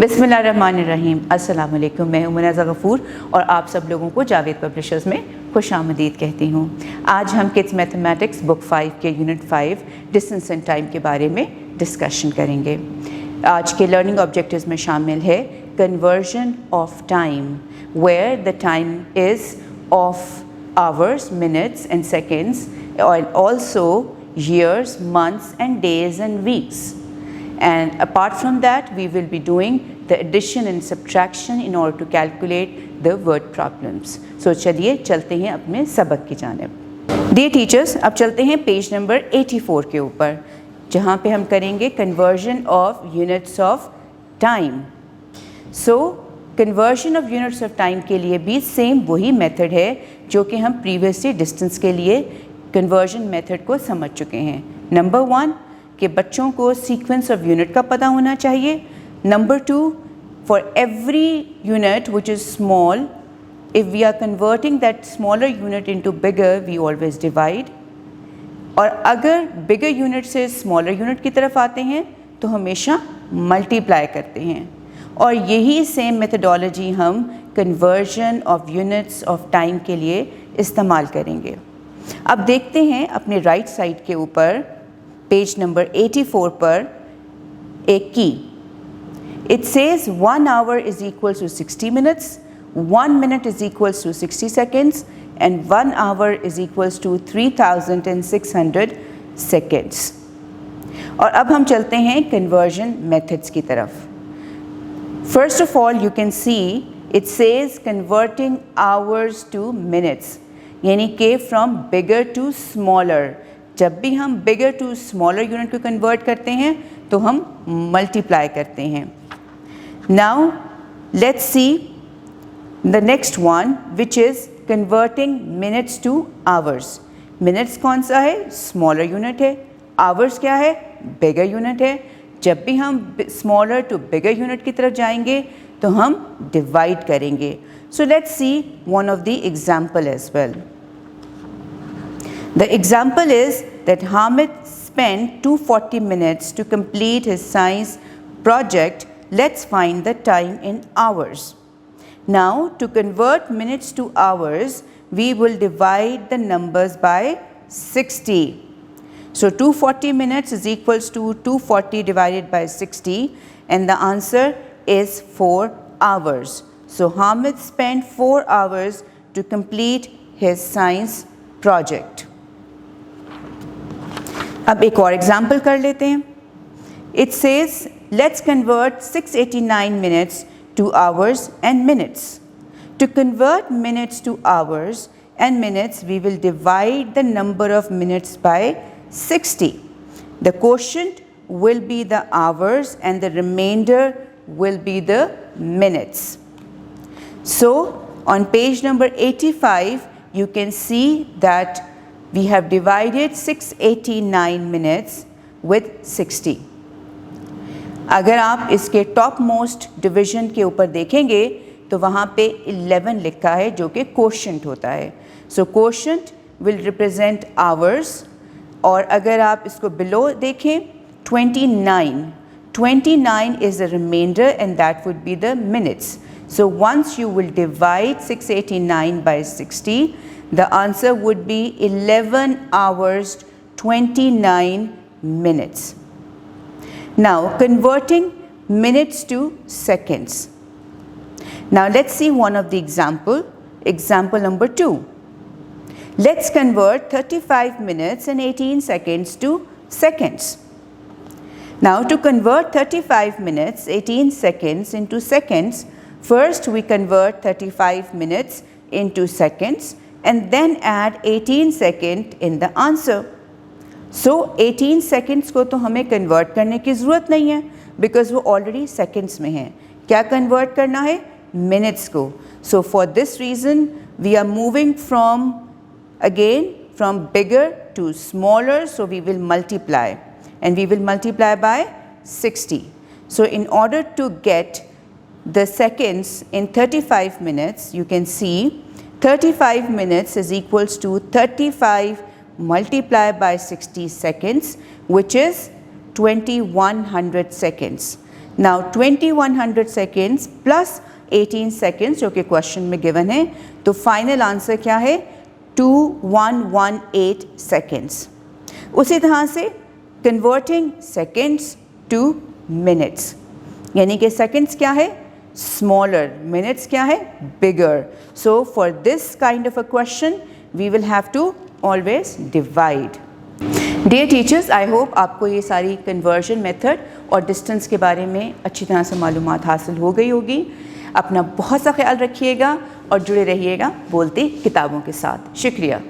बिस्मिल्लाहिर्रहमानिर्रहीम। अस्सलाम वालेकुम। मैं हूं मुनाज़ा गफ़ूर और आप सब लोगों को जावेद पब्लिशर्स में खुशामदीद कहती हूं। आज हम किड्स मैथमेटिक्स बुक 5 के यूनिट 5 डिस्टेंस एंड टाइम के बारे में डिस्कशन करेंगे। आज के लर्निंग ऑब्जेक्टिव्स में शामिल है conversion of time, where the time is of hours, minutes and seconds, और also years, months and days and weeks. And apart from that, we will be doing the addition and subtraction in order to calculate the word problems. So चलिए चलते हैं अपने सबक की जानिब। Dear teachers, अब चलते हैं पेज नंबर 84 के ऊपर, जहाँ पे हम करेंगे conversion of units of time. So conversion of units of time के लिए भी सेम वही मेथड है जो कि हम प्रीवियसली डिस्टेंस के लिए कन्वर्जन मेथड को समझ चुके हैं। नंबर 1 कि बच्चों को सीक्वेंस ऑफ यूनिट का पता होना चाहिए। Number 2, for every unit which is small, if we are converting that smaller unit into bigger, we always divide. और अगर बिगर यूनिट से स्मॉलर यूनिट की तरफ आते हैं तो हमेशा मल्टीप्लाई करते हैं। और यही सेम मेथडोलॉजी हम conversion of units of time के लिए इस्तेमाल करेंगे। अब देखते हैं अपने राइट साइड के ऊपर पेज नंबर 84 पर एक की। It says 1 hour is equals to 60 minutes, 1 minute is equals to 60 seconds and 1 hour is equals to 3600 seconds। और अब हम चलते हैं कन्वर्जन मेथड्स की तरफ। First of all, you can see it says converting hours to minutes, यानी कि from bigger to smaller. जब भी हम बिगर टू स्मॉलर यूनिट को कन्वर्ट करते हैं तो हम मल्टीप्लाई करते हैं। Now let's see the next one which is converting minutes two hours. Minutes कौन सा है? स्मॉलर यूनिट है। आवर्स क्या है? बिगर यूनिट है। जब भी हम स्मॉलर टू बिगर यूनिट की तरफ जाएंगे तो हम डिवाइड करेंगे। So let's see one of the example as well. The example is that Hamid spent 240 minutes to complete his science project. Let's find the time in hours. Now to convert minutes to hours, we will divide the numbers by 60. So 240 minutes is equals to 240 divided by 60 and the answer is 4 hours. So Hamid spent 4 hours to complete his science project. अब एक और example कर लेते हैं। It says let's convert 689 minutes to hours and minutes. To convert minutes to hours and minutes, we will divide the number of minutes by 60. The quotient will be the hours and the remainder will be the minutes. So on page number 85, you can see that we have divided 689 minutes with 60. अगर आप इसके top most division के ऊपर देखेंगे तो वहाँ पे 11 लिखा है जो कि कोशेंट होता है। सो कोशेंट विल रिप्रेजेंट आवर्स। और अगर आप इसको बिलो देखें 29 is the remainder and that would be the minutes. So once you will divide 689 by 60, the answer would be 11 hours 29 minutes. Now converting minutes to seconds. Now let's see one of the example. Example number 2. Let's convert 35 minutes and 18 seconds to seconds. Now to convert 35 minutes 18 seconds into seconds, first we convert 35 minutes into seconds and then add 18 seconds in the answer. So 18 seconds को तो हमें convert करने की ज़रूरत नहीं है because वो already seconds में है। क्या convert करना है? Minutes को। So for this reason we are moving from bigger to smaller, so we will multiply and we will multiply by 60. So in order to get the seconds in 35 minutes, you can see 35 minutes is equals to 35 multiplied by 60 seconds, which is 2100 seconds. Now 2100 seconds plus 18 seconds जो कि question में given है, तो final answer क्या है 2118 seconds. उसी तरह से कन्वर्टिंग सेकेंड्स टू मिनट्स, यानी कि सेकेंड्स क्या है स्मॉलर, मिनट्स क्या है bigger. So for this kind of a question we will have to always divide. Dear teachers, I hope आपको ये सारी कन्वर्जन मेथड और डिस्टेंस के बारे में अच्छी तरह से मालूमात हासिल हो गई होगी। अपना बहुत सा ख्याल रखिएगा और जुड़े रहिएगा बोलती किताबों के साथ। शुक्रिया।